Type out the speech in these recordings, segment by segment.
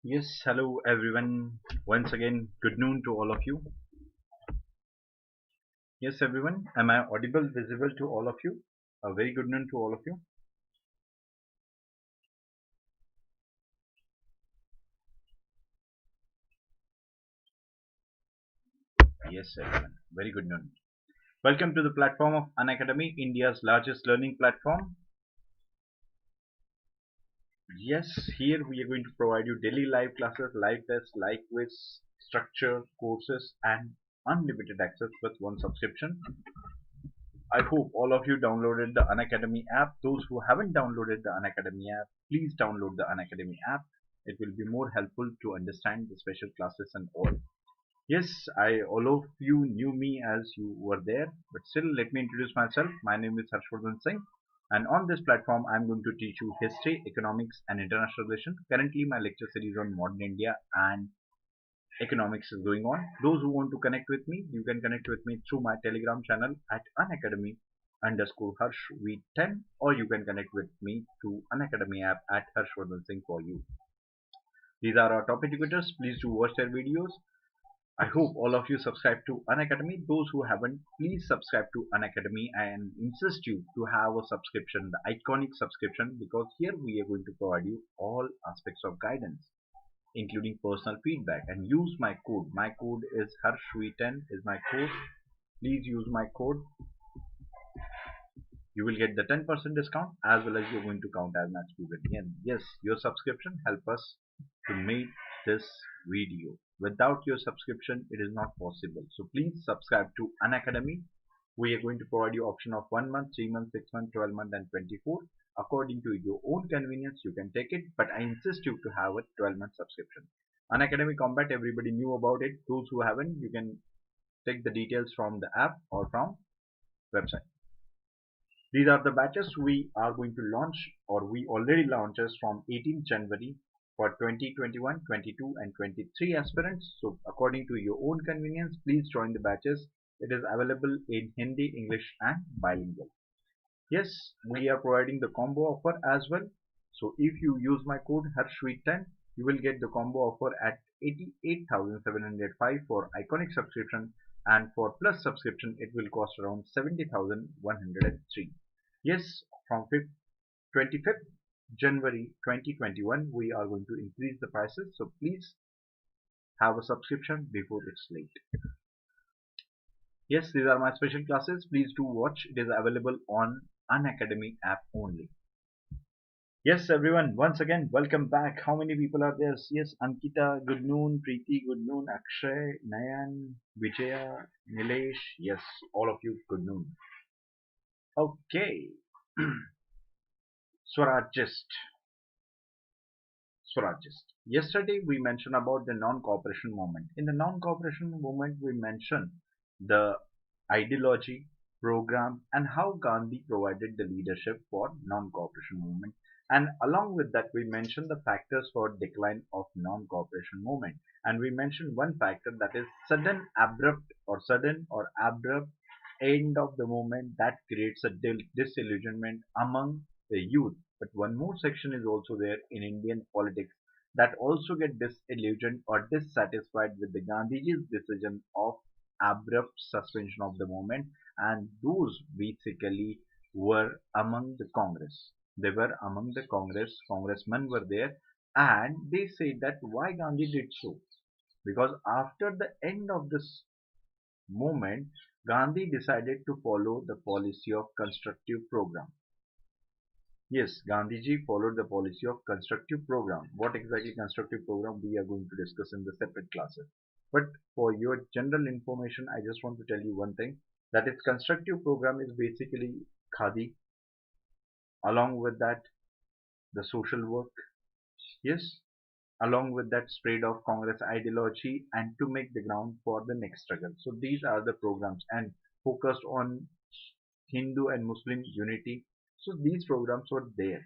Yes, hello everyone. Once again, good noon to all of you. Yes, everyone, am I audible, visible to all of you? A very good noon to all of you. Yes, everyone, very good noon. Welcome to the platform of Unacademy, India's largest learning platform. Yes, here we are going to provide you daily live classes, live tests, live quiz, structure, courses, and unlimited access with one subscription. I hope all of you downloaded the Unacademy app. Those who haven't downloaded the Unacademy app, please download the Unacademy app. It will be more helpful to understand the special classes and all. Yes, all of you knew me as you were there, but still let me introduce myself. My name is Harshvardhan Singh, and on this platform I'm going to teach you history, economics, and international relations. Currently, my lecture series on modern India and economics is going on. Those who want to connect with me, you can connect with me through my Telegram channel at Unacademy underscore Harsh V10, or you can connect with me through Unacademy app at Harshvardhan Singh for you. These are our top educators. Please do watch their videos. I hope all of you subscribe to Unacademy. Those who haven't, please subscribe to Unacademy and insist you to have a subscription, the iconic subscription, because here we are going to provide you all aspects of guidance including personal feedback, and use my code. My code is Harshv10 is my code. Please use my code. You will get the 10% discount as well as you're going to count as my student. And yes, your subscription help us to make this video. Without your subscription, it is not possible. So please subscribe to Unacademy. We are going to provide you option of 1 month, 3 months, 6 months, 12 months, and 24. According to your own convenience, you can take it, but I insist you to have a 12-month subscription. Unacademy Combat, everybody knew about it. Those who haven't, you can take the details from the app or from website. These are the batches we are going to launch, or we already launches from 18th January for 2021, 22, and 23 aspirants. So according to your own convenience, please join the batches. It is available in Hindi, English, and bilingual. Yes, we are providing the combo offer as well. So if you use my code HARSHWEET10, you will get the combo offer at 88,705 for iconic subscription, and for plus subscription it will cost around 70,103. Yes, from 25th January 2021 we are going to increase the prices, so please have a subscription before it's late. Yes, these are my special classes. Please do watch. It is available on Unacademy app only. Yes, everyone, once again, welcome back. How many people are there? Yes, Ankita, good noon. Preeti, good noon. Akshay, Nayan, Vijaya, Nilesh. Yes, all of you, good noon. Okay. Swarajist. Swarajist. Yesterday we mentioned about the non-cooperation movement. In the non-cooperation movement, we mentioned the ideology, program, and how Gandhi provided the leadership for non-cooperation movement. And along with that, we mentioned the factors for decline of non-cooperation movement. And we mentioned one factor, that is sudden or abrupt end of the movement that creates a disillusionment among the youth. But one more section is also there in Indian politics that also get disillusioned or dissatisfied with the Gandhiji's decision of abrupt suspension of the movement, and those basically were among the Congress. They were among the congressmen were there, and they say that why Gandhi did so, because after the end of this movement, Gandhi decided to follow the policy of constructive program. Yes, Gandhiji followed the policy of constructive program. What exactly constructive program we are going to discuss in the separate classes. But for your general information, I just want to tell you one thing, that its constructive program is basically Khadi, along with that the social work, yes, along with that spread of Congress ideology and to make the ground for the next struggle. So these are the programs and focused on Hindu and Muslim unity. So these programs were there.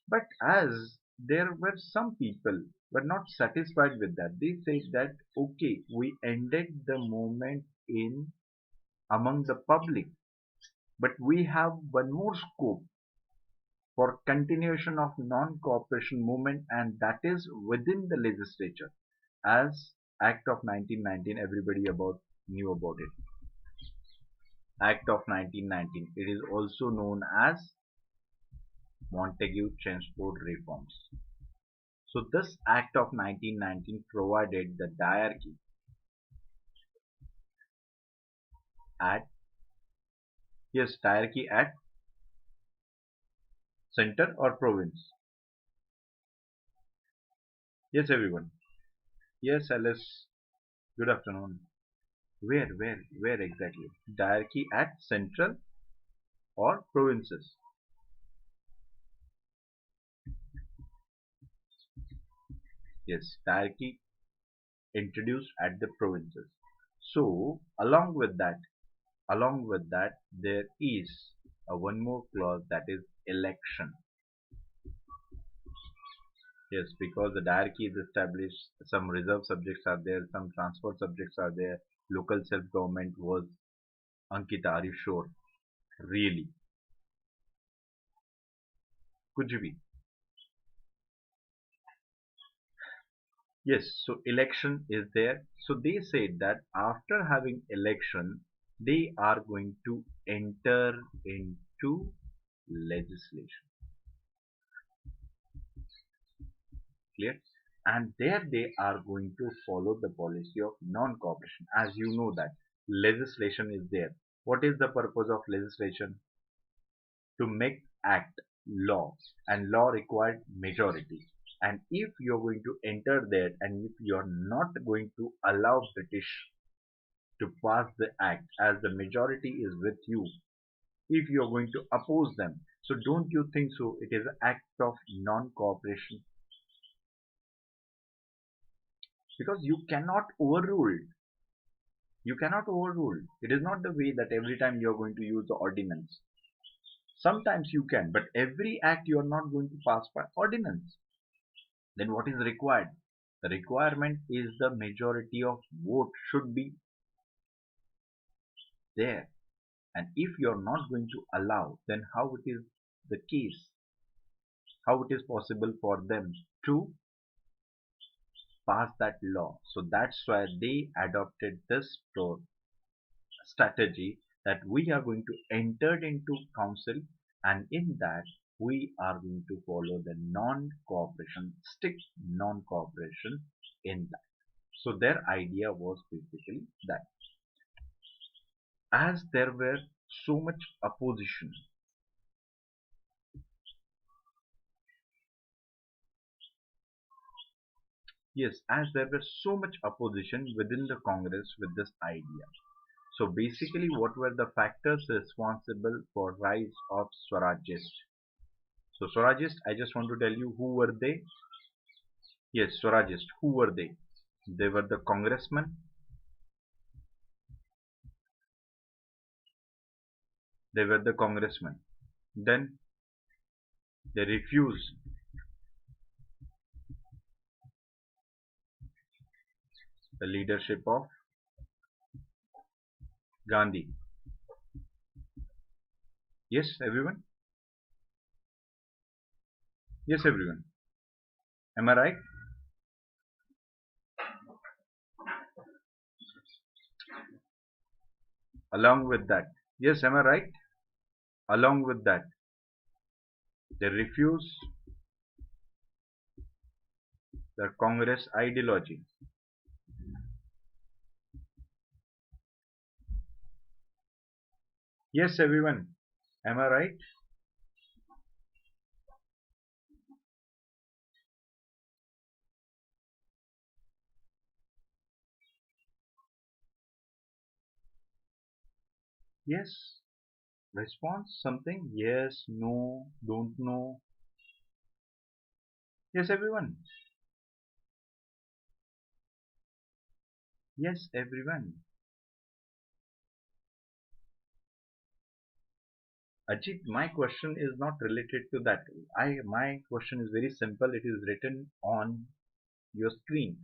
But as there were some people were not satisfied with that, they said that okay, we ended the movement in among the public, but we have one more scope for continuation of non-cooperation movement, and that is within the legislature as Act of 1919. Everybody about knew about it. Act of 1919. It is also known as Montague Chelmsford Reforms. So this Act of 1919 provided the diarchy at diarchy at center or province. Yes, everyone. Yes, Alice. Good afternoon. Where exactly? Diarchy at central or provinces? Yes, diarchy introduced at the provinces. So, along with that, there is one more clause, that is election. Yes, because the diarchy is established, some reserve subjects are there, some transport subjects are there, local self-government was. Ankita, are you sure? Really? Could you be? Yes, so election is there. So they said that after having election, they are going to enter into legislation. Clear? And there they are going to follow the policy of non-cooperation. As you know that legislation is there. What is the purpose of legislation? To make act law, and law required majority. And if you're going to enter there and if you're not going to allow British to pass the act as the majority is with you, if you're going to oppose them, so don't you think so it is an act of non-cooperation? Because you cannot overrule. It is not the way that every time you're going to use the ordinance. Sometimes you can, but every act you are not going to pass by ordinance. Then what is required? The requirement is the majority of vote should be there. And if you are not going to allow, then how it is the case? How it is possible for them to pass that law? So that's why they adopted this strategy, that we are going to enter into council, and in that we are going to follow the non-cooperation, strict non-cooperation in that. So their idea was basically that as there were so much opposition, yes, as there were so much opposition within the Congress with this idea. So basically, what were the factors responsible for rise of Swarajist? So Swarajist, I just want to tell you who were they. Yes, Swarajist, who were they? They were the congressmen. They were the congressmen. Then they refused the leadership of Gandhi. Yes, everyone? Yes, everyone. Am I right? Along with that. Yes, am I right? Along with that, they refused the Congress ideology. Yes, everyone. Am I right? Yes. Response something? Yes, no, don't know. Yes, everyone. Yes, everyone. Ajit, my question is not related to that. My question is very simple. It is written on your screen.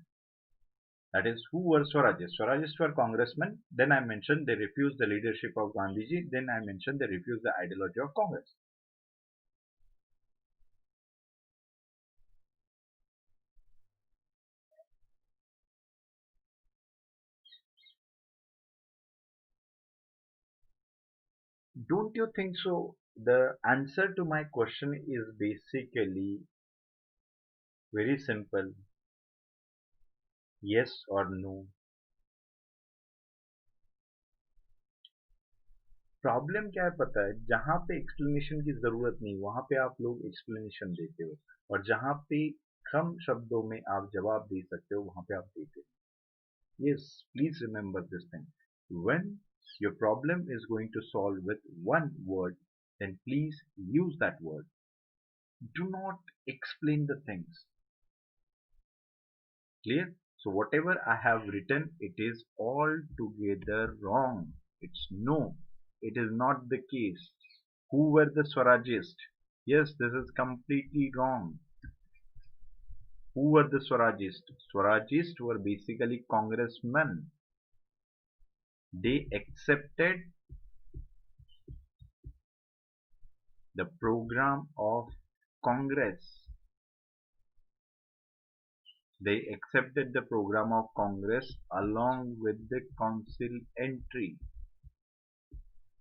That is, who were Swarajists? Swarajists were congressmen. Then I mentioned they refused the leadership of Gandhiji. Then I mentioned they refused the ideology of Congress. Don't you think so? The answer to my question is basically very simple, yes or no. Problem क्या है पता है, जहां पे explanation की जरूरत नहीं वहां पे आप लोग एक्सप्लेनेशन देते हो, और जहां पे कम शब्दों में आप जवाब दे सकते हो वहां पे आप देते हो. Yes, please remember this thing. When your problem is going to solve with one word, then please use that word. Do not explain the things. Clear? So whatever I have written, it is altogether wrong. It's no. It is not the case. Who were the Swarajists? Yes, this is completely wrong. Who were the Swarajists? Swarajists were basically congressmen. They accepted the program of Congress. They accepted the program of Congress along with the council entry.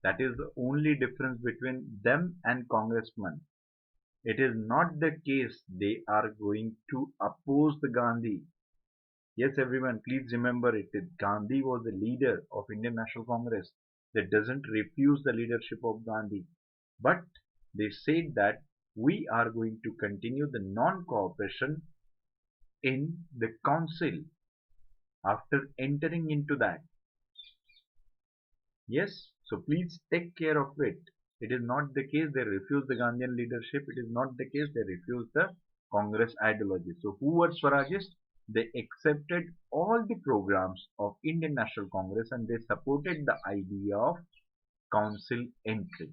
That is the only difference between them and congressmen. It is not the case they are going to oppose the Gandhi. Yes, everyone, please remember it. Gandhi was the leader of Indian National Congress. That doesn't refuse the leadership of Gandhi. But they said that we are going to continue the non-cooperation in the council after entering into that. Yes, so please take care of it. It is not the case they refuse the Gandhian leadership. It is not the case they refuse the Congress ideology. So who were Swarajists? They accepted all the programs of Indian National Congress and they supported the idea of council entry.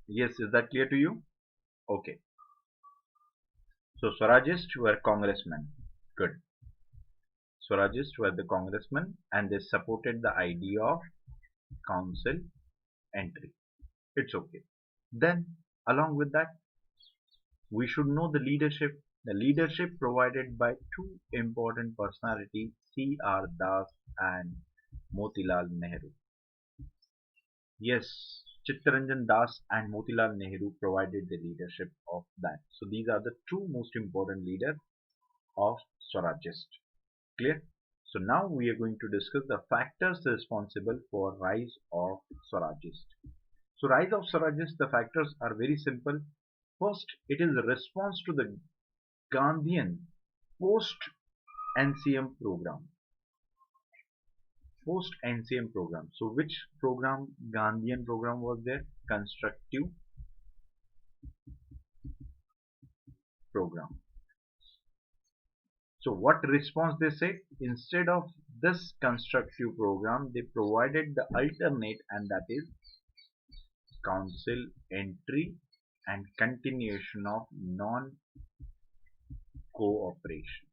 Yes, is that clear to you? Okay. So Swarajists were congressmen. Good. Swarajists were the congressmen and they supported the idea of council entry. It's okay. Then, along with that, we should know the leadership. The leadership provided by two important personalities, C.R. Das and Motilal Nehru. Yes, Chittaranjan Das and Motilal Nehru provided the leadership of that. So these are the two most important leaders of Swarajist. Clear? So now we are going to discuss the factors responsible for rise of Swarajist. So rise of Swarajist, the factors are very simple. First, it is a response to the Gandhian post-NCM program. Post-NCM program. So which program, Gandhian program was there? Constructive program. So what response they said? Instead of this constructive program, they provided the alternate, and that is council entry and continuation of non-cooperation.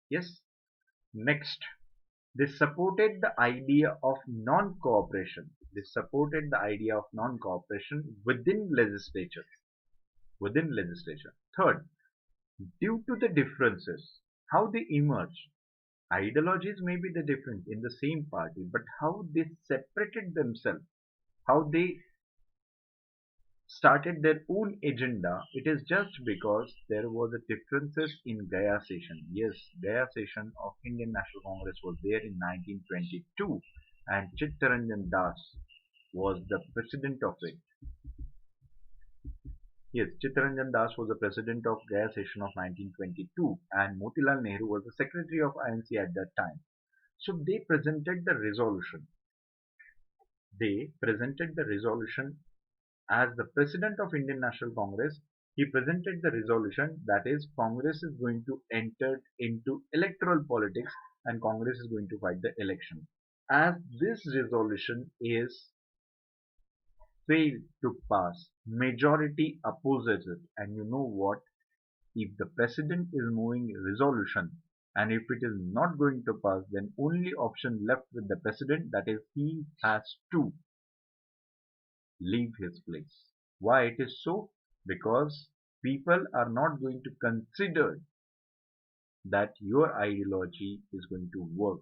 Yes. Next, they supported the idea of non-cooperation. They supported the idea of non-cooperation within legislature. Within legislature. Third, due to the differences, how they emerged. Ideologies may be the different in the same party, but how they separated themselves, how they started their own agenda, it is just because there was a differences in Gaya session. Yes, Gaya session of Indian National Congress was there in 1922 and Chittaranjan Das was the president of it. Yes, Chittaranjan Das was the president of Gaya session of 1922 and Motilal Nehru was the secretary of INC at that time. So they presented the resolution. They presented the resolution as the president of Indian National Congress. He presented the resolution that is Congress is going to enter into electoral politics and Congress is going to fight the election. As this resolution is failed to pass, majority opposes it, and you know what? If the president is moving a resolution and if it is not going to pass, then only option left with the president, that is he has to leave his place. Why it is so? Because people are not going to consider that your ideology is going to work.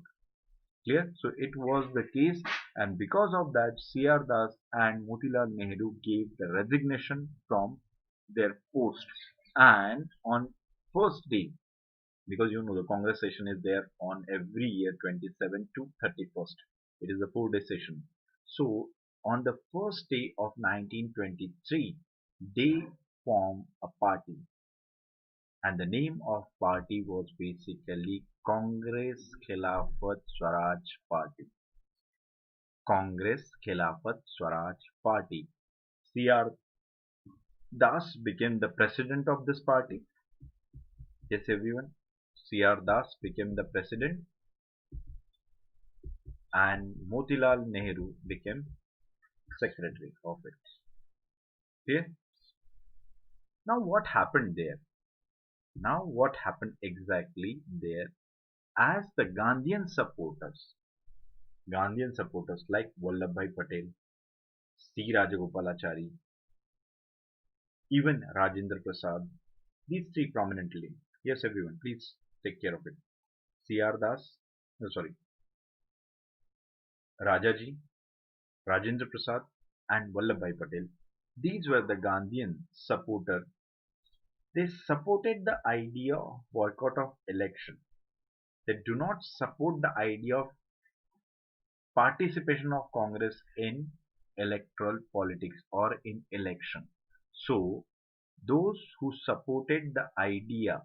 Clear? So it was the case, and because of that, C.R. Das and Motilal Nehru gave the resignation from their post. And on first day, because you know the Congress session is there on every year 27 to 31st. It is a 4-day session. So on the first day of 1923, they form a party, and the name of party was basically Congress Khilafat Swaraj Party. Congress Khilafat Swaraj Party. C.R. Das became the president of this party. Yes, everyone. C.R. Das became the president, and Motilal Nehru became secretary of it. Okay? Now what happened there? Now what happened exactly there? As the Gandhian supporters like Vallabhbhai Patel, C. Rajagopalachari, even Rajendra Prasad, these three prominently. Yes, everyone, please take care of it. C.R. Das, no, sorry, Rajaji, Rajendra Prasad, and Vallabhbhai Patel. These were the Gandhian supporters. They supported the idea of boycott of election. They do not support the idea of participation of Congress in electoral politics or in election. So, those who supported the idea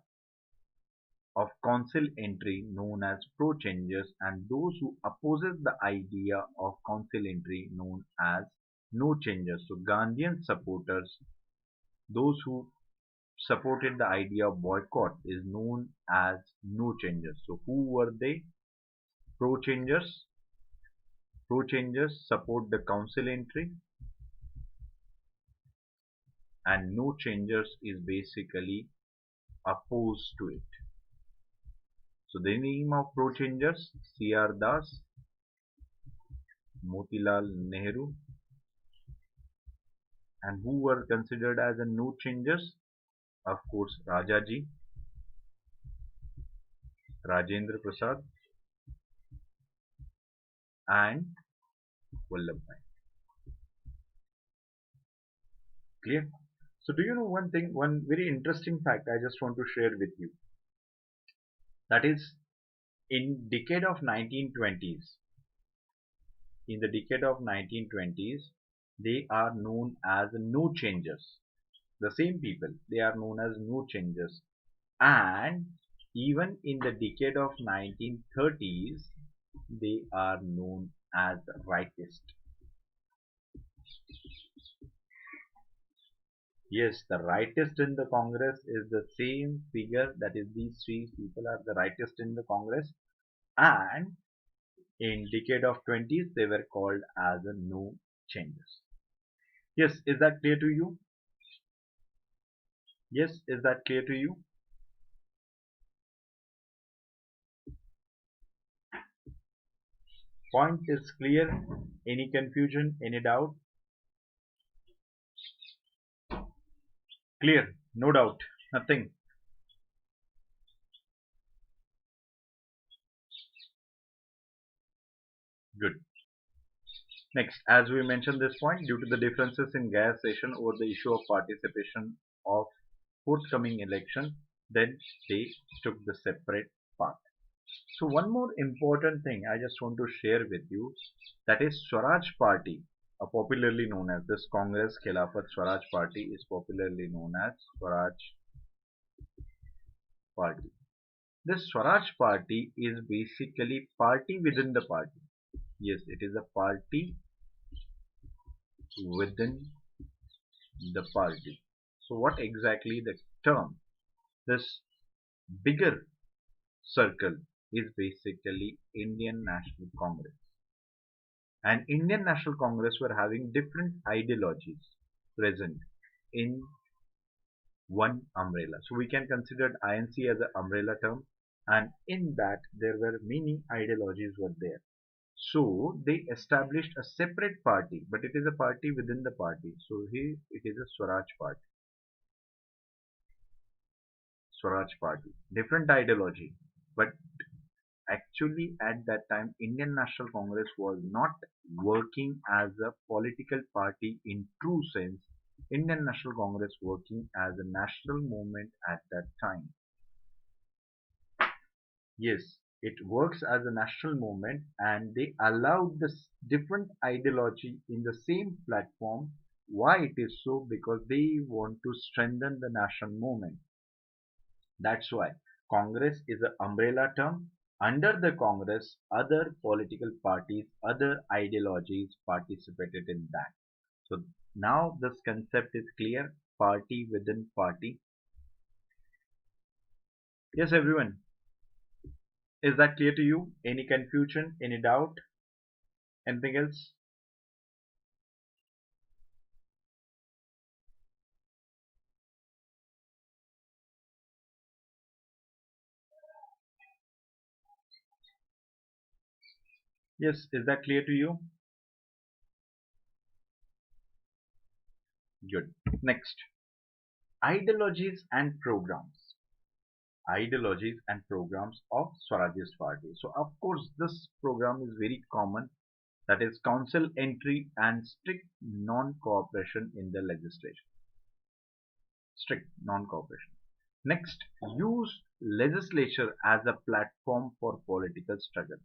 of council entry known as pro-changers, and those who opposes the idea of council entry known as no-changers. So, Gandhian supporters, those who supported the idea of boycott, is known as no-changers. So, who were they? Pro-changers. Pro-changers support the council entry, and no-changers is basically opposed to it. So the name of pro-changers: C.R. Das, Motilal Nehru, and who were considered as a no-changers? Of course, Rajaji, Rajendra Prasad, and Vallabhbhai. Clear? So do you know one thing, one very interesting fact I just want to share with you. That is, in decade of 1920s, in the decade of 1920s, they are known as no changers. The same people, they are known as no changers. And even in the decade of 1930s, they are known as rightist. Yes, the rightist in the Congress is the same figure, that is these three people are the rightist in the Congress, and in decade of 20s they were called as a no changers. Yes, is that clear to you? Yes, is that clear to you? Point is clear? Any confusion? Any doubt? Clear? No doubt? Nothing? Good. Next, as we mentioned this point, due to the differences in gas session over the issue of participation of forthcoming election, then they took the separate path. So one more important thing I just want to share with you, that is Swaraj Party, popularly known as this Congress Khilafat Swaraj Party is popularly known as Swaraj Party. This Swaraj Party is basically party within the party. Yes, it is a party within the party. So what exactly the term? This bigger circle is basically Indian National Congress. And Indian National Congress were having different ideologies present in one umbrella. So we can consider INC as an umbrella term, and in that there were many ideologies were there. So they established a separate party, but it is a party within the party. So here it is a Swaraj Party. Swaraj Party. Different ideology. But actually at that time Indian National Congress was not working as a political party in true sense. Indian National Congress working as a national movement at that time. Yes, it works as a national movement and they allowed this different ideology in the same platform. Why it is so? Because they want to strengthen the national movement. That's why Congress is an umbrella term. Under the Congress, other political parties, other ideologies participated in that. So now this concept is clear. Party within party. Yes, everyone. Is that clear to you? Any confusion? Any doubt? Anything else? Yes, is that clear to you? Good. Next, ideologies and programs. Ideologies and programs of Swarajist party. So of course this program is very common, that is council entry and strict non-cooperation in the legislation. Strict non-cooperation. Next, use legislature as a platform for political struggle.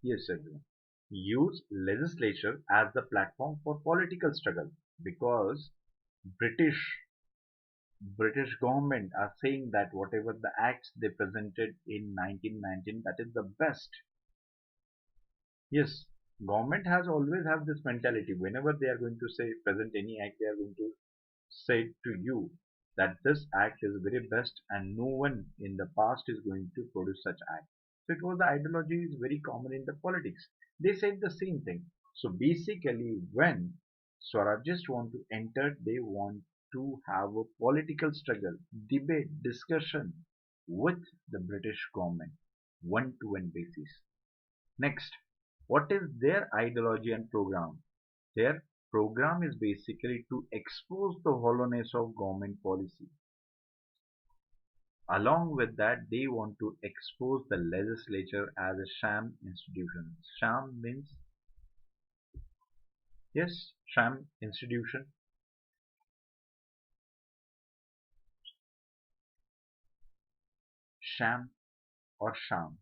Yes, everyone. Use legislature as the platform for political struggle because British British government are saying that whatever the acts they presented in 1919, that is the best. Yes, government has always have this mentality. Whenever they are going to say present any act, they are going to say to you that this act is very best and no one in the past is going to produce such act. So it was the ideology is very common in the politics. They said the same thing. So basically when Swarajists want to enter, they want to have a political struggle, debate, discussion with the British government, one-to-one basis. Next, what is their ideology and program? Their program is basically to expose the hollowness of government policy. Along with that, they want to expose the legislature as a sham institution. Sham means, yes, sham institution. Sham or sham.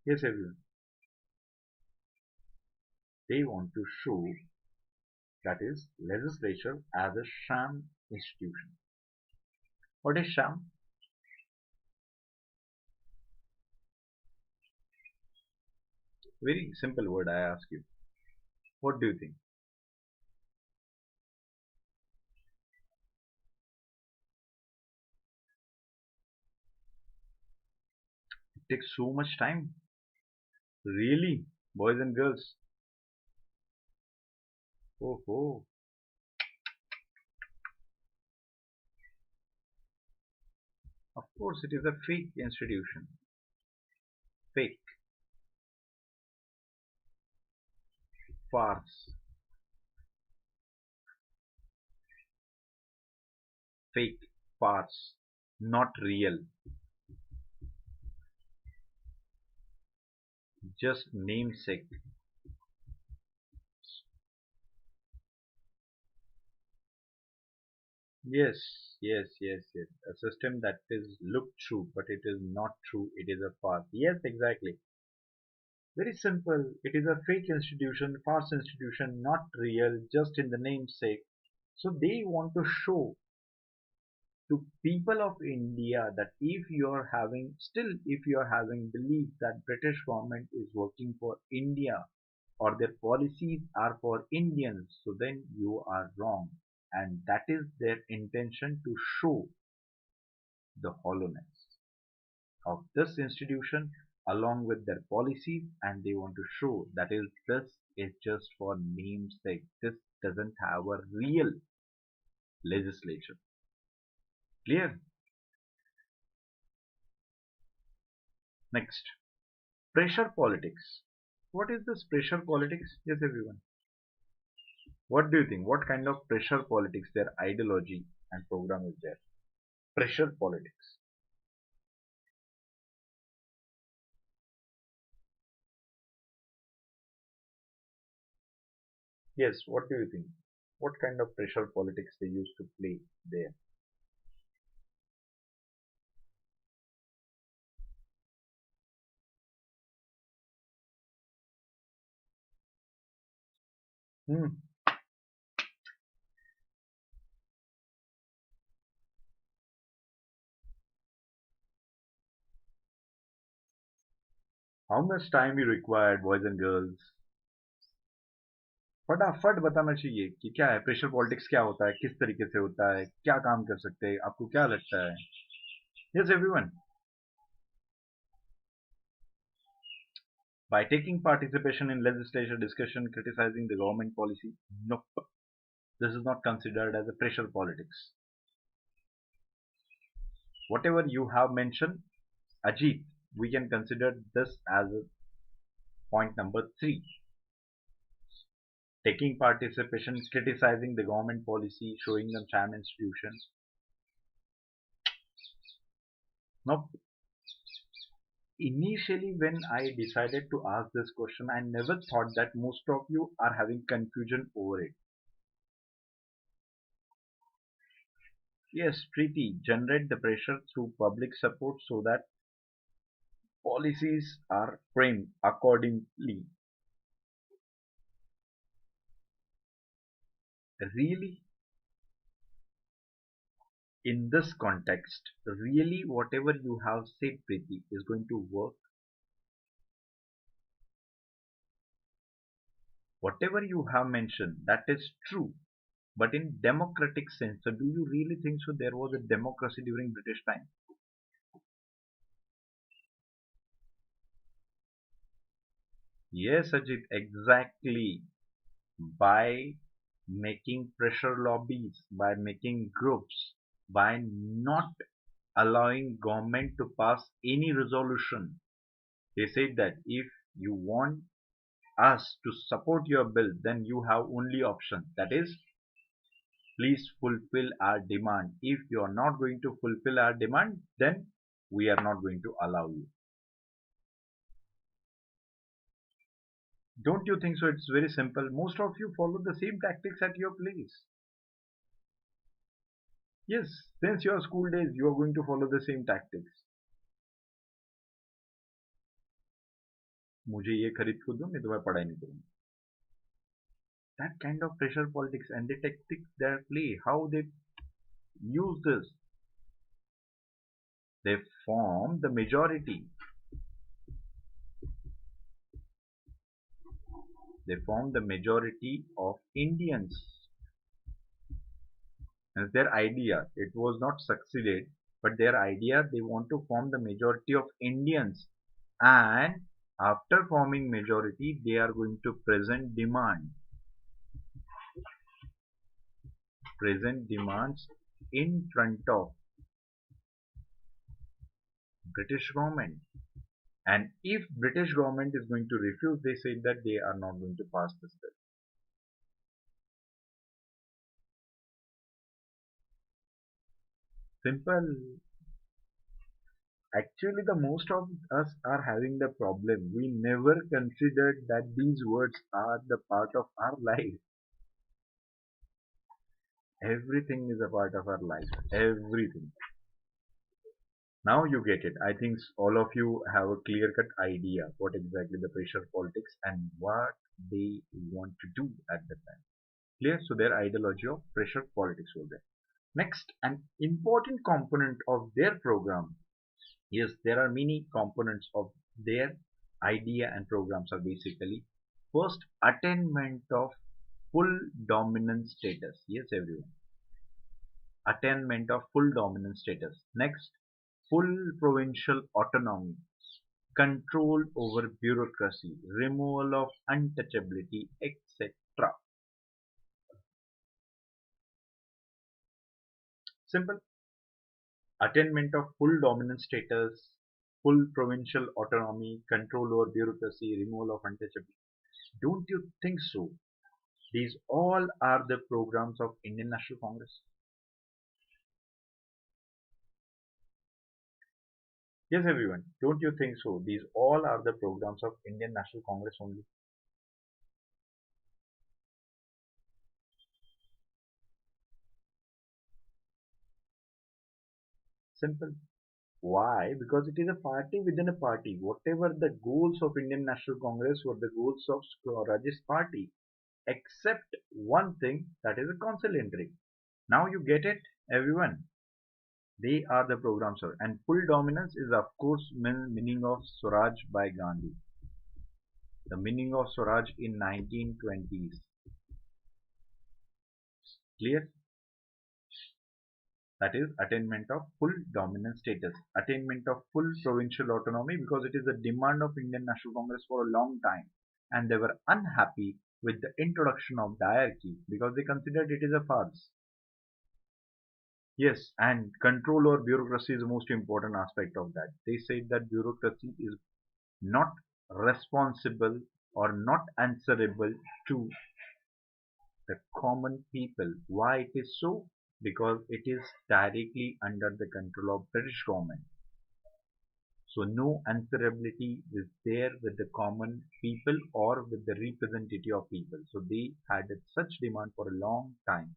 Yes, everyone. They want to show that is legislature as a sham institution. What is sham? Very simple word I ask you. What do you think? It takes so much time. Really? Boys and girls? Oh, oh. Of course, it is a fake institution. Fake, farce, fake, farce, not real, just namesake. Yes, yes, yes, yes. A system that is look true, but it is not true. It is a farce. Yes, exactly. Very simple. It is a fake institution, farce institution, not real, just in the namesake. So they want to show to people of India that if you are having still if you are having belief that British government is working for India or their policies are for Indians, so then you are wrong. And that is their intention to show the hollowness of this institution along with their policies, and they want to show that is this is just for namesake. This doesn't have a real legislature. Clear? Next, pressure politics. What is this pressure politics? Yes, everyone. What do you think? What kind of pressure politics, their ideology and program is there? Pressure politics. Yes, what do you think? What kind of pressure politics they used to play there? Hmm. How much time you required, boys and girls? फटाफट बताना चाहिए कि क्या है pressure politics, क्या होता है, किस तरीके से होता है, क्या काम कर सकते हैं, आपको क्या लगता है? Yes everyone. By taking participation in legislature discussion criticizing the government policy, nope, this is not considered as a pressure politics. Whatever you have mentioned, Ajit, we can consider this as a point number 3. Taking participation, criticizing the government policy, showing them sham institutions. Nope. Initially, when I decided to ask this question, I never thought that most of you are having confusion over it. Yes, Preeti, generate the pressure through public support so that policies are framed accordingly. Really, in this context, really whatever you have said, Preeti, is going to work. Whatever you have mentioned, that is true. But in democratic sense, so do you really think so there was a democracy during British time? Yes, Ajit, exactly. By making pressure lobbies, by making groups, by not allowing government to pass any resolution. They said that if you want us to support your bill, then you have only option. That is, please fulfill our demand. If you are not going to fulfill our demand, then we are not going to allow you. Don't you think so? It's very simple. Most of you follow the same tactics at your place. Yes, since your school days, you are going to follow the same tactics. मुझे ये खरीद को दो, नहीं तो मैं पढ़ाई नहीं करूंगा. That kind of pressure politics and the tactics they play, how they use this, they form the majority. They form the majority of Indians. And their idea, it was not succeeded, but their idea, they want to form the majority of Indians. And after forming majority, they are going to present demands in front of British government. And if British government is going to refuse, they say that they are not going to pass this bill. Simple. Actually, the most of us are having the problem. We never considered that these words are the part of our life. Everything is a part of our life. Everything. Now you get it. I think all of you have a clear-cut idea what exactly the pressure politics and what they want to do at the time. Clear? So their ideology of pressure politics was there. Next, an important component of their program. Yes, there are many components of their idea and programs are basically first attainment of full dominance status. Yes, everyone. Attainment of full dominance status. Next, full provincial autonomy, control over bureaucracy, removal of untouchability, etc. Simple. Attainment of full dominance status, full provincial autonomy, control over bureaucracy, removal of untouchability. Don't you think so? These all are the programs of Indian National Congress. Yes, everyone. Don't you think so? These all are the programs of Indian National Congress only. Simple. Why? Because it is a party within a party. Whatever the goals of Indian National Congress were the goals of Swarajist party, except one thing, that is a council entry. Now you get it, everyone. They are the programs, sir. And full dominance is of course meaning of Swaraj by Gandhi. The meaning of Swaraj in 1920s. Clear? That is attainment of full dominance status, attainment of full provincial autonomy, because it is a demand of Indian National Congress for a long time, and they were unhappy with the introduction of diarchy because they considered it is a farce. Yes, and control over bureaucracy is the most important aspect of that. They said that bureaucracy is not responsible or not answerable to the common people. Why it is so? Because it is directly under the control of British government. So no answerability is there with the common people or with the representative of people. So they had such demand for a long time.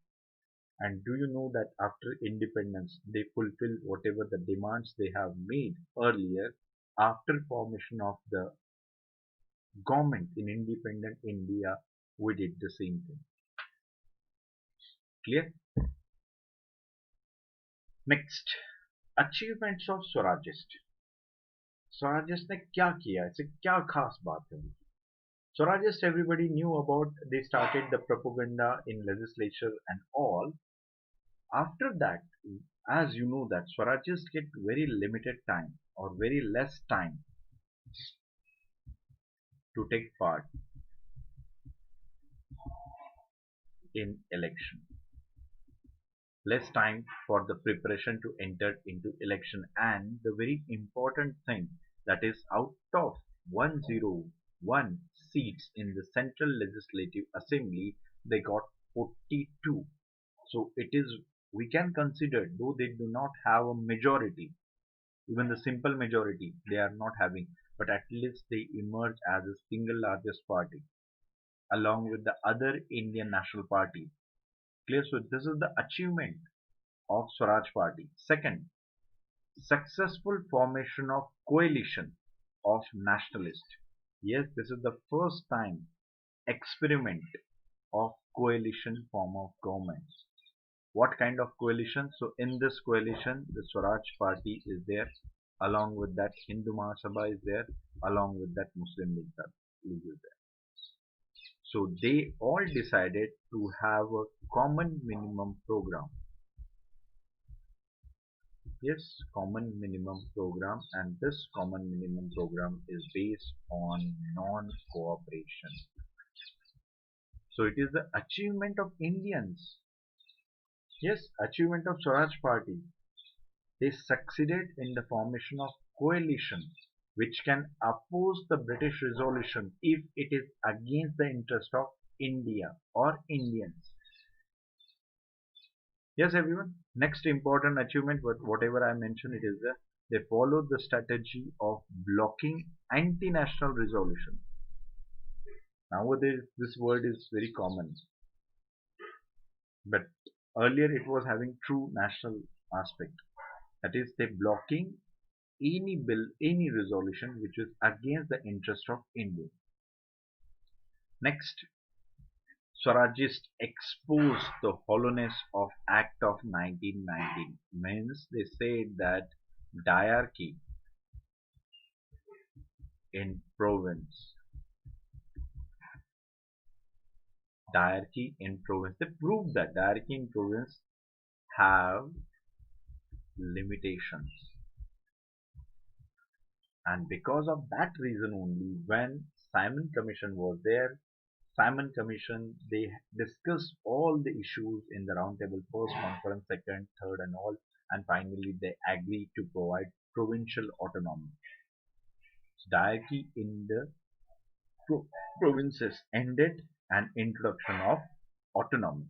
And do you know that after independence, they fulfill whatever the demands they have made earlier after formation of the government in independent India, we did the same thing. Clear? Next, achievements of Swarajist. Swarajist ने क्या किया ऐसे क्या खास बात है Swarajist everybody knew about. They started the propaganda in legislature and all. After that, as you know that Swarajists get very limited time or very less time to take part in election. Less time for the preparation to enter into election, and the very important thing, that is out of 101 seats in the Central Legislative Assembly, they got 42. So it is, we can consider, though they do not have a majority, even the simple majority they are not having, but at least they emerge as a single largest party along with the other Indian National Party. Clear? So this is the achievement of Swaraj Party. Second, successful formation of coalition of nationalists. Yes, this is the first time experiment of coalition form of government. What kind of coalition? So in this coalition, the Swaraj Party is there, along with that Hindu Mahasabha is there, along with that Muslim League is there. So they all decided to have a common minimum program. Yes, common minimum program, and this common minimum program is based on non-cooperation. So it is the achievement of Indians. Yes, achievement of Swaraj Party. They succeeded in the formation of coalition which can oppose the British resolution if it is against the interest of India or Indians. Yes, everyone. Next important achievement, whatever I mentioned, it is they followed the strategy of blocking anti-national resolution. Nowadays, this word is very common, but earlier it was having true national aspect. That is, they blocking any bill, any resolution which is against the interest of India. Next, Swarajists exposed the hollowness of Act of 1919. Means they said that diarchy in province, they proved that diarchy in province have limitations. And because of that reason only, when Simon Commission was there, Simon Commission, they discussed all the issues in the roundtable, first conference, second, third and all, and finally they agreed to provide provincial autonomy. Diarchy in the pro- provinces ended and introduction of autonomy.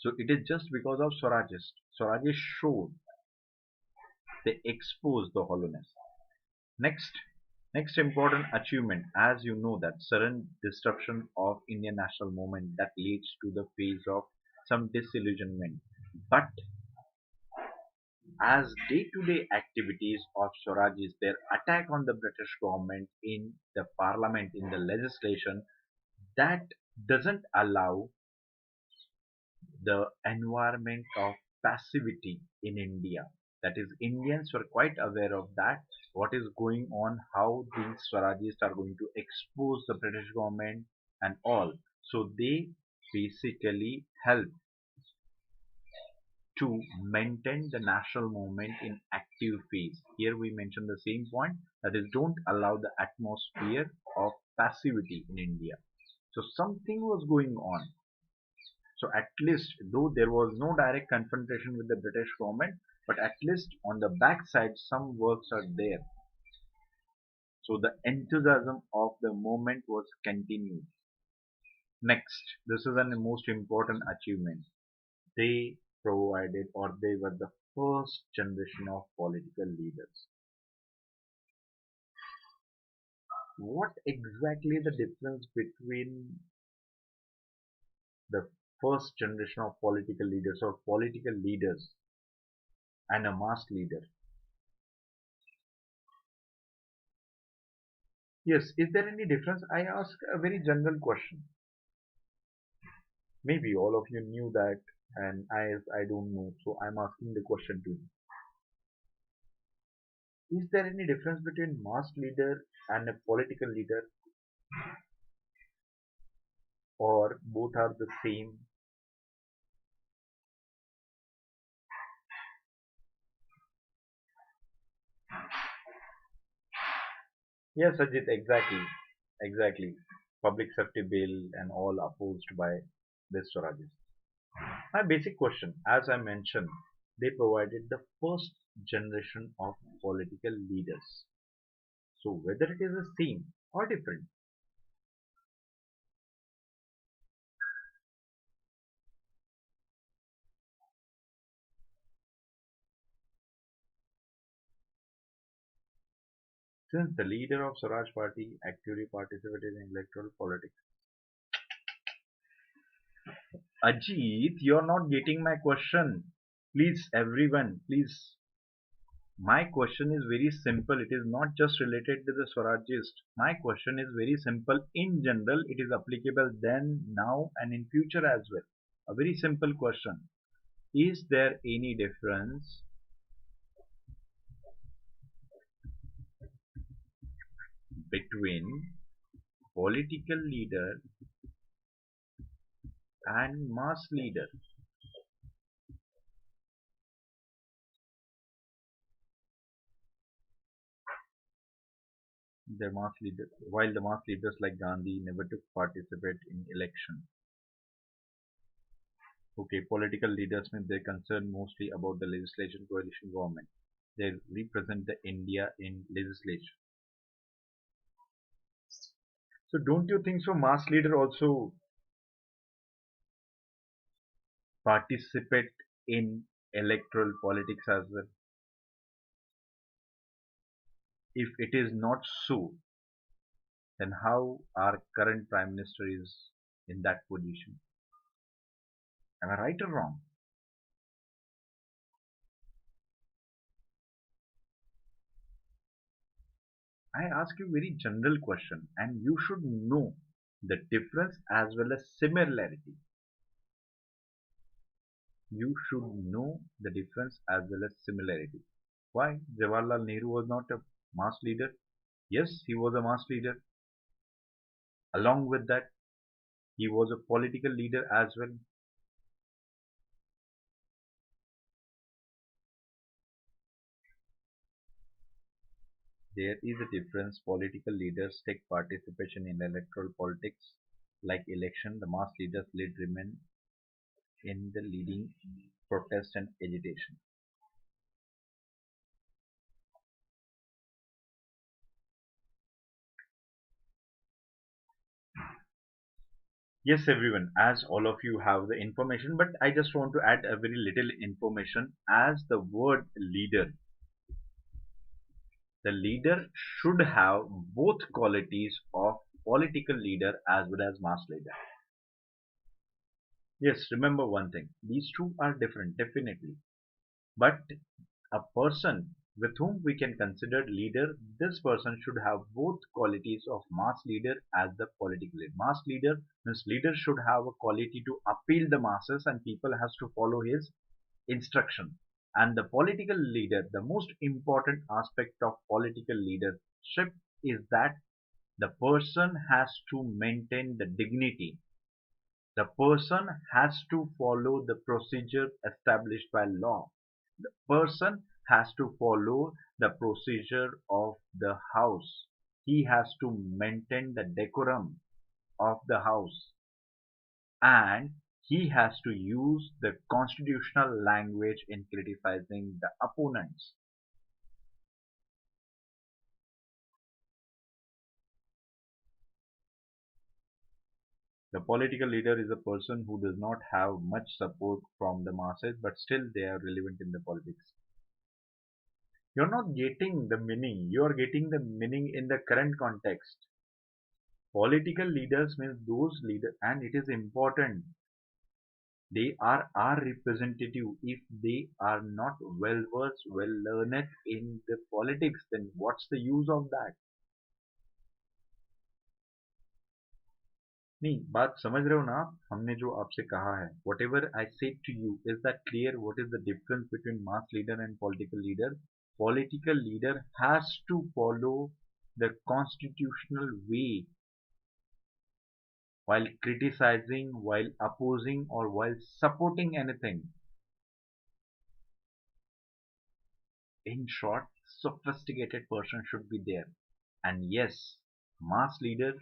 So it is just because of Swarajist. Swarajist showed, they exposed the hollowness. Next, next important achievement, as you know, that sudden disruption of Indian national movement that leads to the phase of some disillusionment. But as day-to-day activities of Swarajis, their attack on the British government in the parliament, in the legislation, that doesn't allow the environment of passivity in India. That is, Indians were quite aware of that, what is going on, how these Swarajists are going to expose the British government and all. So they basically help to maintain the national movement in active phase. Here we mention the same point, that is, don't allow the atmosphere of passivity in India. So something was going on. So at least, though there was no direct confrontation with the British government, but at least on the backside some works are there. So the enthusiasm of the movement was continued. Next, this is the most important achievement. They provided, or they were the first generation of political leaders. What exactly the difference between the first generation of political leaders or political leaders and a mass leader? Yes, is there any difference? I ask a very general question. Maybe all of you knew that, and I don't know, so I'm asking the question to you. Is there any difference between mass leader and a political leader, or both are the same? Yes, Ajit, exactly, exactly. Public safety bill and all opposed by this Swarajist. My basic question, as I mentioned, they provided the first generation of political leaders. So whether it is the same or different, since the leader of Swaraj party actively participated in electoral politics. Ajit, you're not getting my question. Please, everyone, please. My question is very simple. It is not just related to the Swarajist. My question is very simple. In general, it is applicable then, now, and in future as well. A very simple question. Is there any difference between political leader and mass leader? The mass leader, while the mass leaders like Gandhi never took participate in election. Okay, political leaders mean they're concerned mostly about the legislation coalition government. They represent the India in legislation. So don't you think so mass leader also participate in electoral politics as well? If it is not so, then how our current prime minister is in that position? Am I right or wrong? I ask you very general question, and you should know the difference as well as similarity. You should know the difference as well as similarity. Why? Jawaharlal Nehru was not a mass leader. Yes, he was a mass leader. Along with that, he was a political leader as well. There is a difference. Political leaders take participation in electoral politics like election. The mass leaders lead remain in the leading protest and agitation. Yes, everyone, as all of you have the information, but I just want to add a very little information. As the word leader, the leader should have both qualities of political leader as well as mass leader. Yes, remember one thing, these two are different, definitely. But a person with whom we can consider leader, this person should have both qualities of mass leader as the political leader. Mass leader means leader should have a quality to appeal the masses and people has to follow his instruction. And the political leader, the most important aspect of political leadership is that the person has to maintain the dignity. The person has to follow the procedure established by law. The person has to follow the procedure of the house. He has to maintain the decorum of the house, and he has to use the constitutional language in criticizing the opponents. The political leader is a person who does not have much support from the masses, but still they are relevant in the politics. You're not getting the meaning. You are getting the meaning in the current context. Political leaders means those leaders, and it is important. They are our representative. If they are not well versed, well learned in the politics, then what's the use of that? नहीं बात समझ रहे हो ना आप हमने जो आपसे कहा है whatever I said to you is that clear what is the difference between mass leader and political leader has to follow the constitutional way while criticizing while opposing or while supporting anything. In short, sophisticated person should be there. And yes, mass leader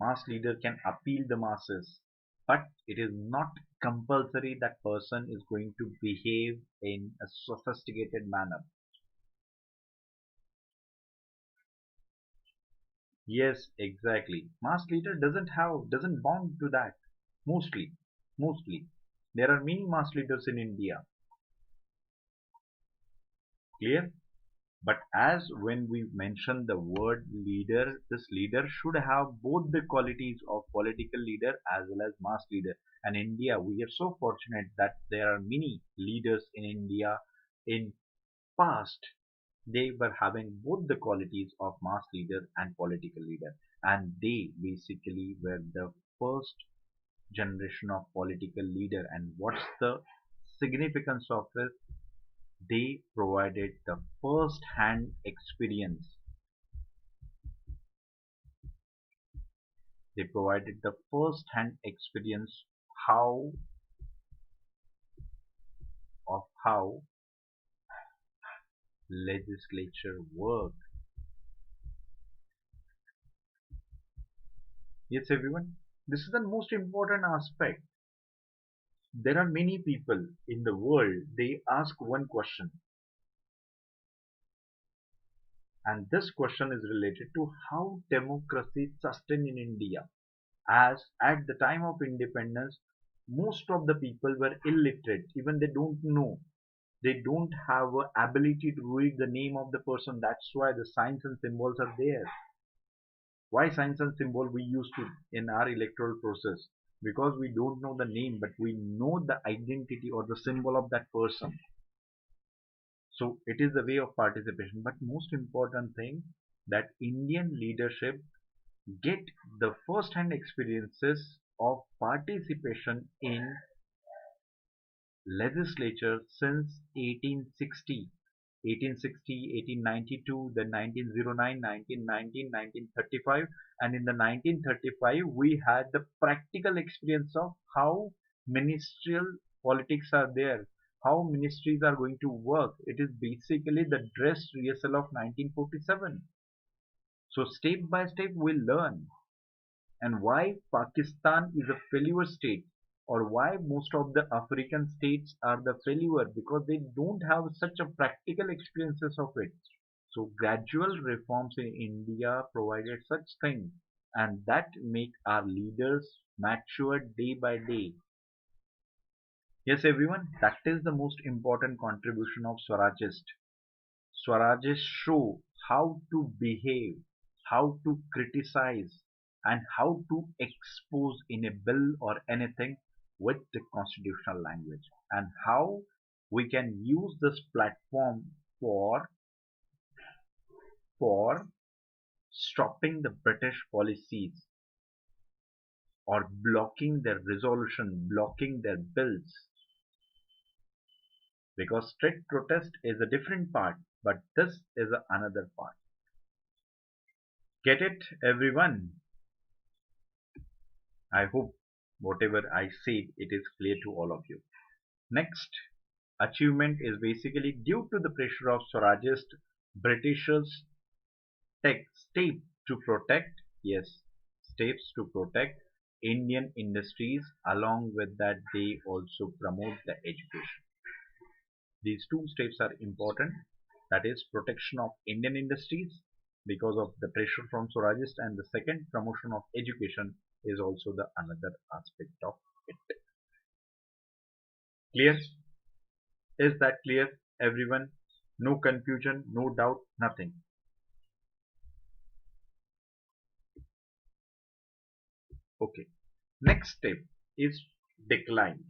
mass leader can appeal the masses, but it is not compulsory that person is going to behave in a sophisticated manner. Yes, exactly. Mass leader doesn't bound to that. Mostly, mostly. There are many mass leaders in India. Clear? But as when we mention the word leader, this leader should have both the qualities of political leader as well as mass leader. And India, we are so fortunate that there are many leaders in India in past. They were having both the qualities of mass leader and political leader. And they basically were the first generation of political leader. And what's the significance of it? They provided the first hand experience. They provided the first hand experience how of how legislature work. Yes, everyone, this is the most important aspect. There are many people in the world, they ask one question, and this question is related to how democracy sustained in India. As at the time of independence, most of the people were illiterate, even they don't know. They don't have a ability to read the name of the person. That's why the signs and symbols are there. Why signs and symbol we used to in our electoral process? Because we don't know the name, but we know the identity or the symbol of that person. So it is the way of participation. But most important thing that Indian leadership get the first hand experiences of participation in legislature since 1860. 1860, 1892, then 1909, 1919, 1935, and in the 1935 we had the practical experience of how ministerial politics are there, how ministries are going to work. It is basically the dress rehearsal of 1947. So step by step we learn, and why Pakistan is a failure state, or why most of the African states are the failure, because they don't have such a practical experiences of it. So gradual reforms in India provided such things, and that make our leaders matured day by day. Yes, everyone, that is the most important contribution of Swarajist. Swarajists show how to behave, how to criticize, and how to expose in a bill or anything with the constitutional language, and how we can use this platform for stopping the British policies or blocking their resolution, blocking their bills. Because street protest is a different part, but this is another part. Get it, everyone? I hope whatever I said it is clear to all of you. Next achievement is basically due to the pressure of Swarajist, Britishers take step to protect, yes, steps to protect Indian industries. Along with that, they also promote the education. These two steps are important. That is protection of Indian industries because of the pressure from Swarajist, and the second, promotion of education, is also the another aspect of it. Clear? Is that clear, everyone? No confusion, no doubt, nothing. Okay. Next step is decline.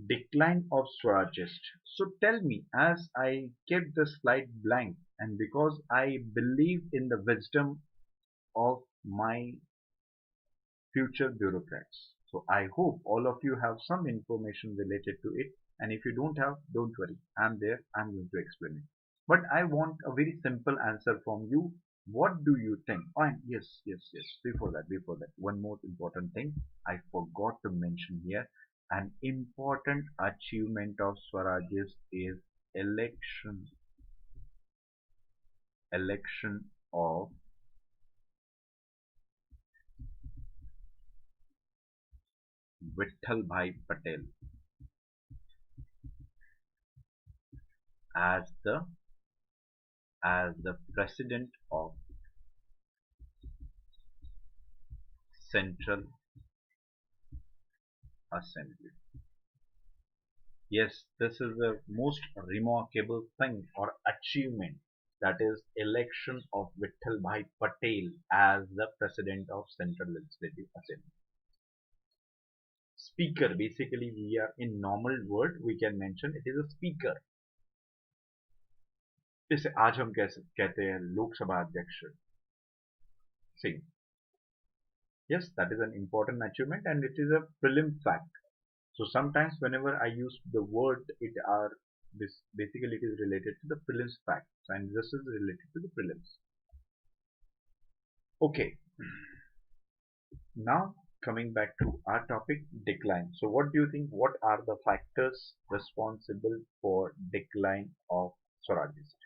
Decline of Swarajist. So tell me, as I kept the slide blank, and because I believe in the wisdom of my future bureaucrats. So I hope all of you have some information related to it. And if you don't have, don't worry. I'm there. I'm going to explain it. But I want a very simple answer from you. What do you think? Oh, and yes. Before that, one more important thing I forgot to mention here. An important achievement of Swarajist is election. Election of Vittal Bhai Patel as the president of Central Assembly. Yes, this is the most remarkable thing or achievement, that is election of Vittal Bhai Patel as the president of Central Legislative Assembly. Speaker, basically we are in normal word we can mention it is a speaker. इसे आज हम कहते हैं लोकसभा अध्यक्ष Singh. Yes, that is an important achievement and it is a prelim fact. So sometimes whenever I use the word, this basically it is related to the prelims facts, and this is related to the prelims. Okay. Now coming back to our topic, decline. So what do you think? What are the factors responsible for decline of Swarajist?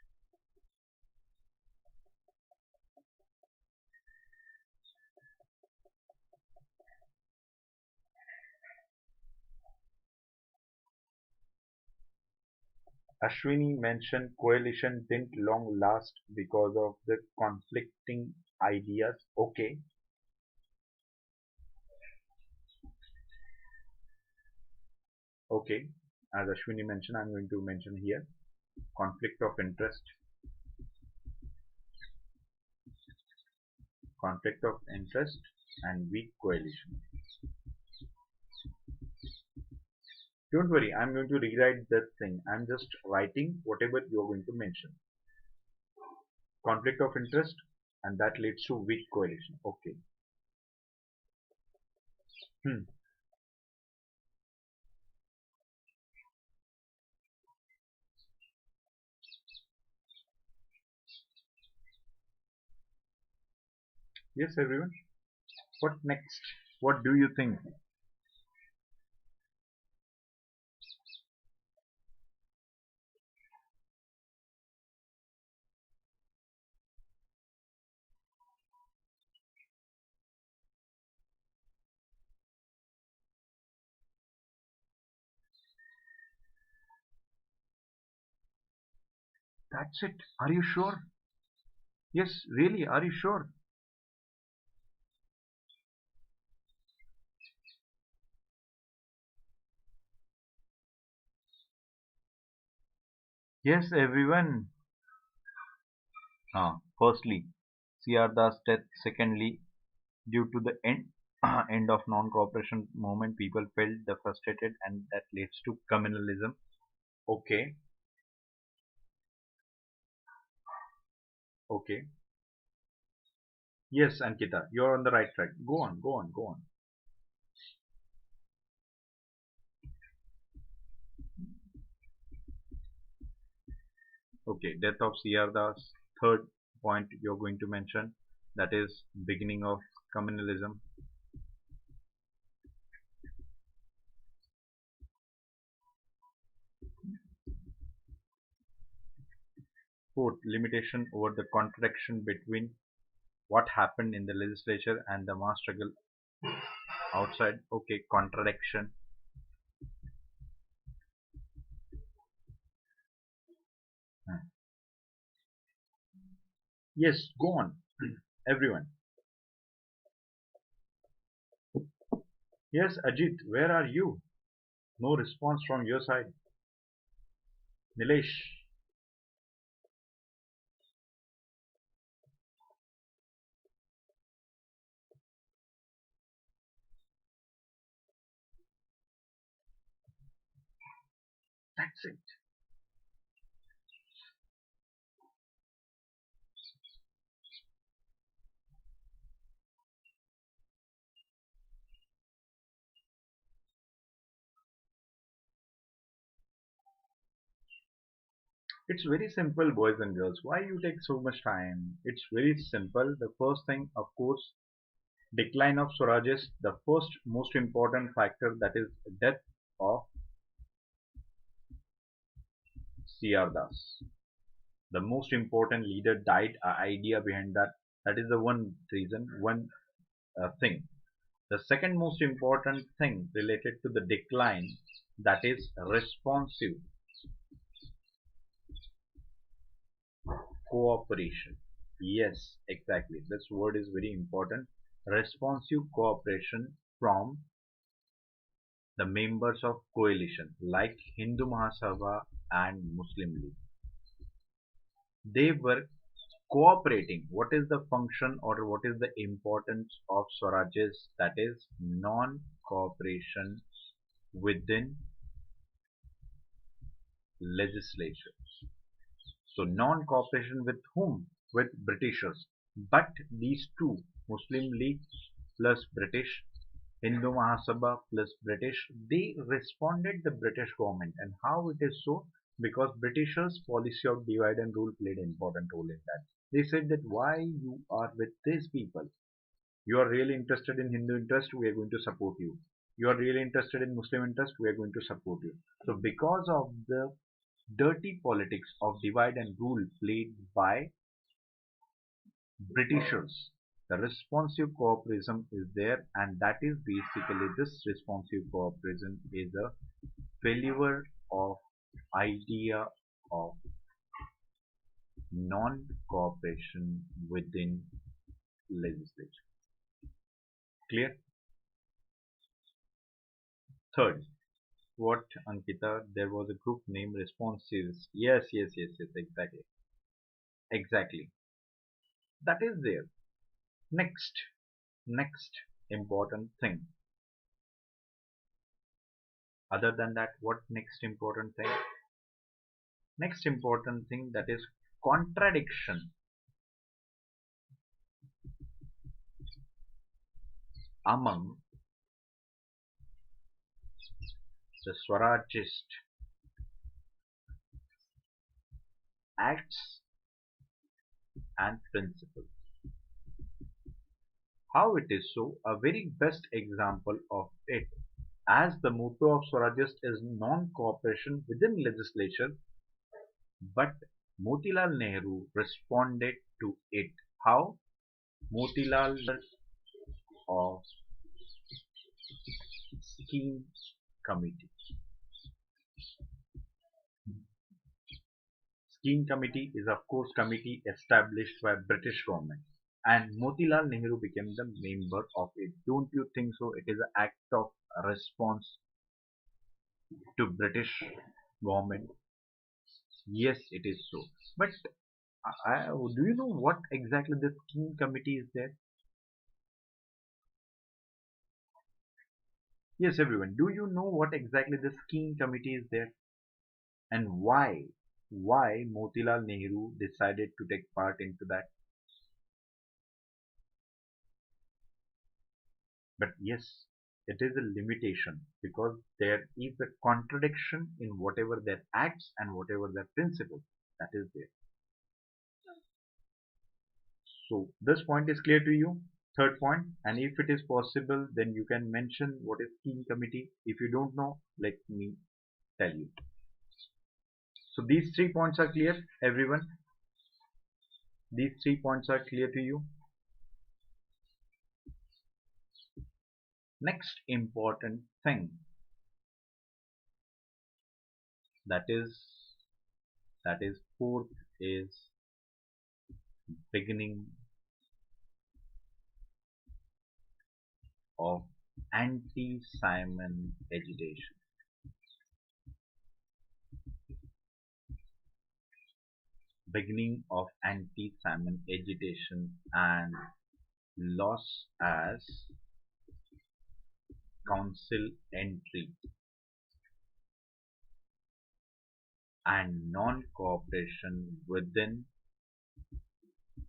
Ashwini mentioned coalition didn't long last because of the conflicting ideas. Okay. Okay. As Ashwini mentioned, I'm going to mention here conflict of interest and weak coalition. Don't worry, I'm going to rewrite that thing. I'm just writing whatever you're going to mention. Conflict of interest, and that leads to weak coalition. Okay. Yes, everyone. What next? What do you think? That's it. Are you sure? Yes, really, are you sure? Yes, everyone. Firstly, CR death. Secondly, due to the end of non-cooperation movement, people felt the frustrated, and that leads to communalism. Okay, okay. Yes, Ankita, you're on the right track. Go on, go on, go on. Okay, death of CR Das. Third point you're going to mention, that is beginning of communalism. Fourth, limitation over the contradiction between what happened in the legislature and the mass struggle outside. Okay, contradiction. Hmm. Yes, go on, everyone. Yes, Ajit, where are you? No response from your side. Nilesh, that's it. It's very simple, boys and girls. Why you take so much time? It's very simple. The first thing, of course, decline of Swarajist. The first most important factor, that is death of C.R. Das. The most important leader died. Idea behind that. That is the one reason, one thing. The second most important thing related to the decline, that is responsive cooperation. Yes, exactly. This word is very important. Responsive cooperation from the members of coalition like Hindu Mahasabha and Muslim League. They were cooperating. What is the function or what is the importance of Swarajists? That is non-cooperation within legislature. So non-cooperation with whom? With Britishers. But these two, Muslim League plus British, Hindu Mahasabha plus British, they responded the British government. And how it is so? Because Britishers' policy of divide and rule played an important role in that. They said that why you are with these people? You are really interested in Hindu interest, we are going to support you. You are really interested in Muslim interest, we are going to support you. So because of the dirty politics of divide and rule played by Britishers, the responsive cooperation is there, and that is basically this responsive cooperation is a failure of idea of non-cooperation within legislation. Clear? Third, what Ankita? There was a group name responsives. Yes, yes, yes, yes, exactly, exactly. That is there. Next, next important thing. Other than that, what next important thing? Next important thing, that is contradiction among the Swarajist acts and principles. How it is so? A very best example of it, as the motto of Swarajist is non-cooperation within legislature, but Motilal Nehru responded to it. How? Motilal of scheme committee. Scheme committee is of course committee established by British government, and Motilal Nehru became the member of it. Don't you think so? It is an act of response to British government. Yes, it is so. But do you know what exactly the scheme committee is there? Yes, everyone. Do you know what exactly the scheme committee is there? And why Motilal Nehru decided to take part into that? But yes, it is a limitation because there is a contradiction in whatever their acts and whatever their principles that is there. So this point is clear to you. Third point, and if it is possible, then you can mention what is scheme committee. If you don't know, let me tell you. So these 3 points are clear, everyone. These 3 points are clear to you. Next important thing that is fourth is beginning of anti-Simon agitation. Beginning of anti-Simon agitation and loss as council entry and non-cooperation within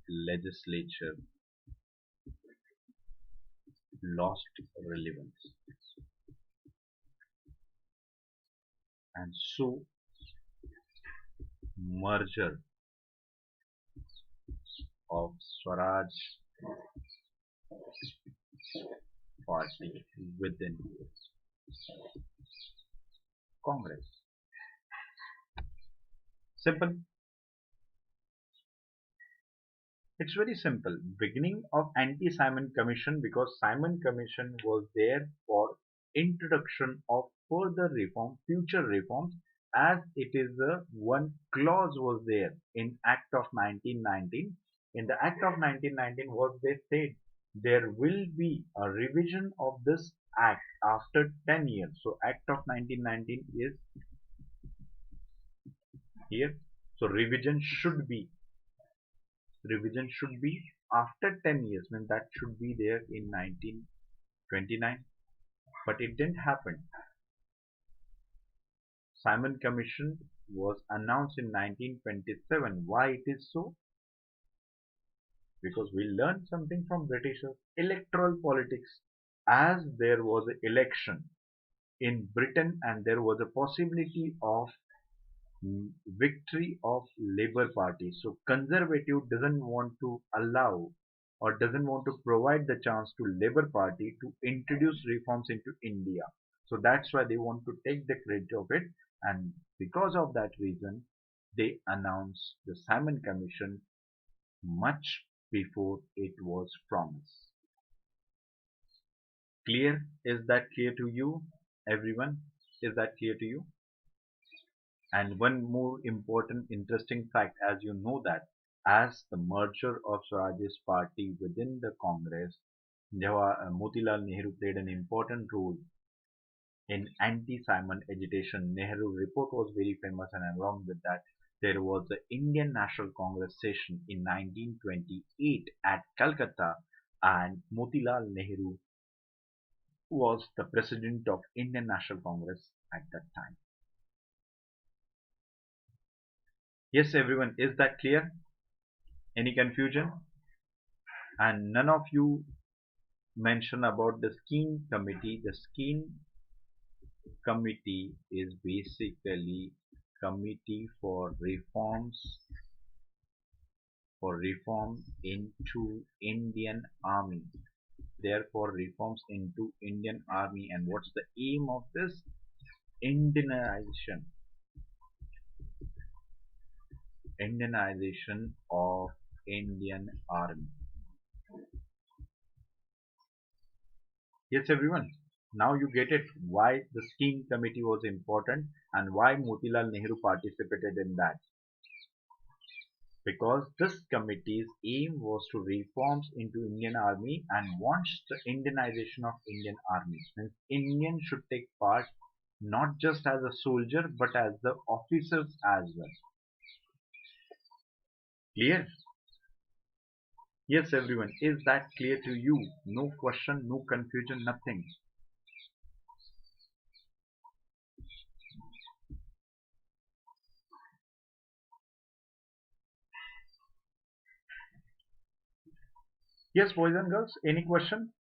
legislature lost relevance. And so merger of Swaraj party within Congress. Simple. It's very simple. Beginning of anti-Simon Commission because Simon Commission was there for introduction of further reform, future reforms, as it is a one clause was there in Act of 1919. In the Act of 1919, what they said, there will be a revision of this Act after 10 years. So Act of 1919 is here. So revision should be after 10 years, means that should be there in 1929, but it didn't happen. Simon Commission was announced in 1927. Why it is so? Because we learned something from Britishers, electoral politics. As there was an election in Britain and there was a possibility of victory of Labour Party. So Conservative doesn't want to allow or doesn't want to provide the chance to Labour Party to introduce reforms into India. So that's why they want to take the credit of it, and because of that reason they announced the Simon Commission much before it was promised. Clear? Is that clear to you, everyone? Is that clear to you? And one more important interesting fact, as you know that as the merger of Swarajist party within the Congress, Motilal Nehru played an important role in anti-Simon agitation. Nehru report was very famous, and along with that there was the Indian National Congress session in 1928 at Calcutta, and Motilal Nehru was the president of Indian National Congress at that time. Yes, everyone, is that clear? Any confusion? And none of you mention about the scheme committee. The scheme committee is basically committee for reform into Indian Army. Therefore, reforms into Indian Army. And what's the aim of this? Indianization. Indianization of Indian Army. Yes, everyone. Now you get it why the scheme committee was important and why Motilal Nehru participated in that. Because this committee's aim was to reforms into Indian Army and wants the Indianization of Indian Army. Means Indian should take part not just as a soldier but as the officers as well. Clear? Yes, everyone. Is that clear to you? No question, no confusion, nothing. Yes, boys and girls, any question?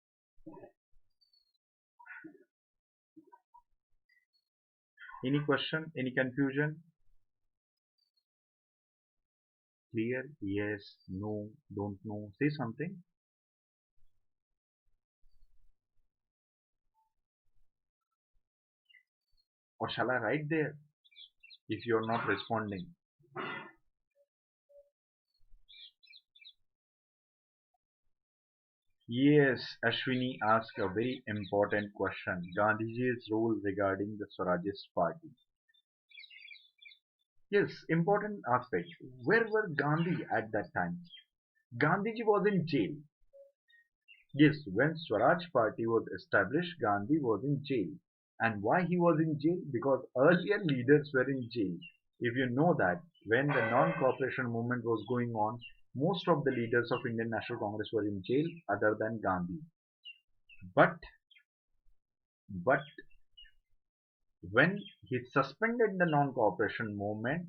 Any question? Any confusion? Clear? Yes, no, don't know. Say something. Or shall I write there if you're not responding? Yes, Ashwini asked a very important question. Gandhiji's role regarding the Swarajist party. Yes, important aspect. Where were Gandhi at that time? Gandhiji was in jail. Yes, when Swaraj party was established, Gandhi was in jail. And why he was in jail? Because earlier leaders were in jail. If you know that, when the non-cooperation movement was going on, most of the leaders of Indian National Congress were in jail other than Gandhi. But but when he suspended the non-cooperation movement,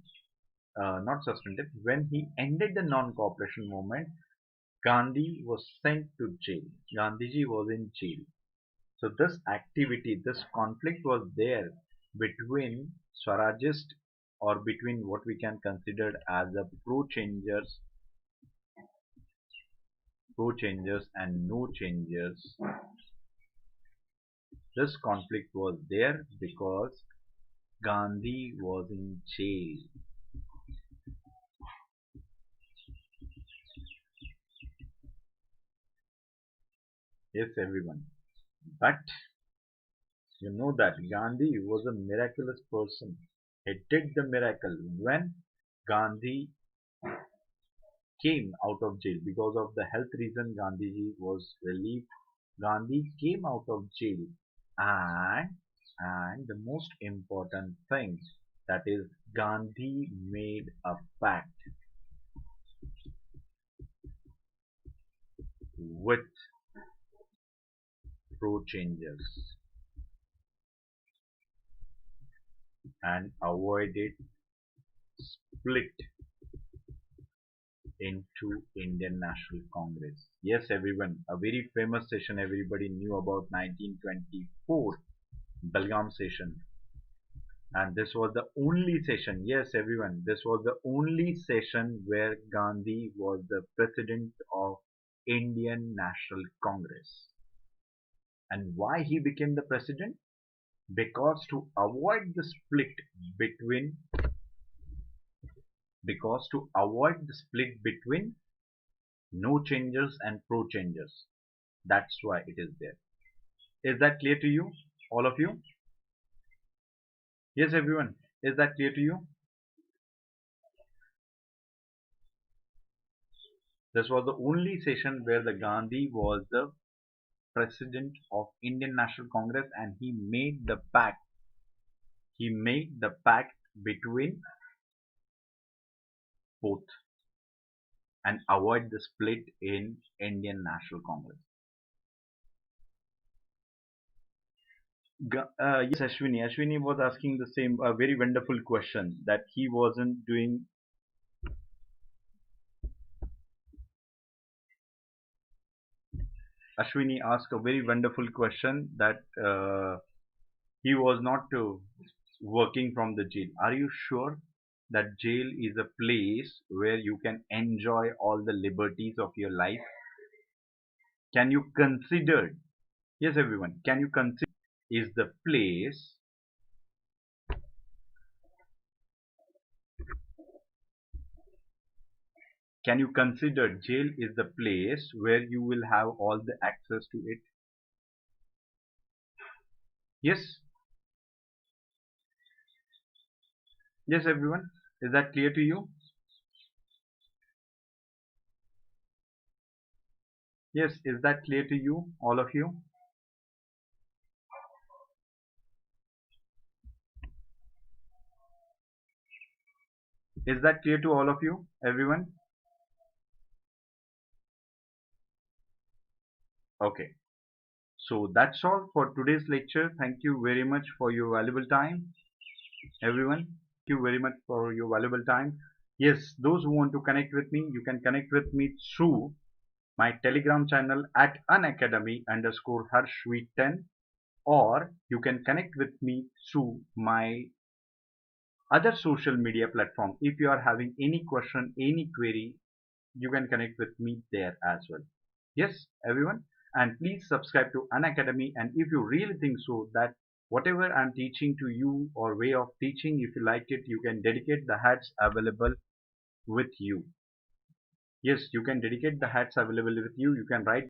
not suspended, when he ended the non-cooperation movement, Gandhi was sent to jail. Gandhiji was in jail. So this activity, this conflict was there between Swarajist or between what we can consider as the pro-changers and no-changers. This conflict was there because Gandhi was in jail. Yes, everyone. But you know that Gandhi was a miraculous person. He did the miracle when Gandhi came out of jail because of the health reason. Gandhiji was relieved. Gandhi came out of jail, and the most important thing, that is, Gandhi made a pact with pro-changers and avoided split into Indian National Congress. Yes, everyone, a very famous session everybody knew about, 1924 Belgaum session. And this was the only session, yes, everyone, this was the only session where Gandhi was the president of Indian National Congress. And why he became the president? Because to avoid the split between no changers and pro changers. That's why it is there. Is that clear to you, all of you? Yes, everyone. Is that clear to you? This was the only session where the Gandhi was the president of Indian National Congress, and he made the pact. He made the pact between both and avoid the split in Indian National Congress. Yes, Ashwini. Ashwini was asking the same, a very wonderful question, that he wasn't doing. Ashwini asked a very wonderful question, that he was not working from the jail. Are you sure that jail is a place where you can enjoy all the liberties of your life? Can you consider, yes, everyone, can you consider is the place, can you consider jail is the place where you will have all the access to it? Yes, yes, everyone, is that clear to you? Yes, is that clear to you, all of you? Is that clear to all of you, everyone? Okay. So that's all for today's lecture. Thank you very much for your valuable time, everyone. Thank you very much for your valuable time. Yes, those who want to connect with me, you can connect with me through my Telegram channel at unacademy_harshweek10, or you can connect with me through my other social media platform. If you are having any question, any query, you can connect with me there as well. Yes, everyone. And please subscribe to Unacademy. And if you really think so that whatever I'm teaching to you or way of teaching, if you like it, you can dedicate the hats available with you. Yes, you can dedicate the hats available with you. You can write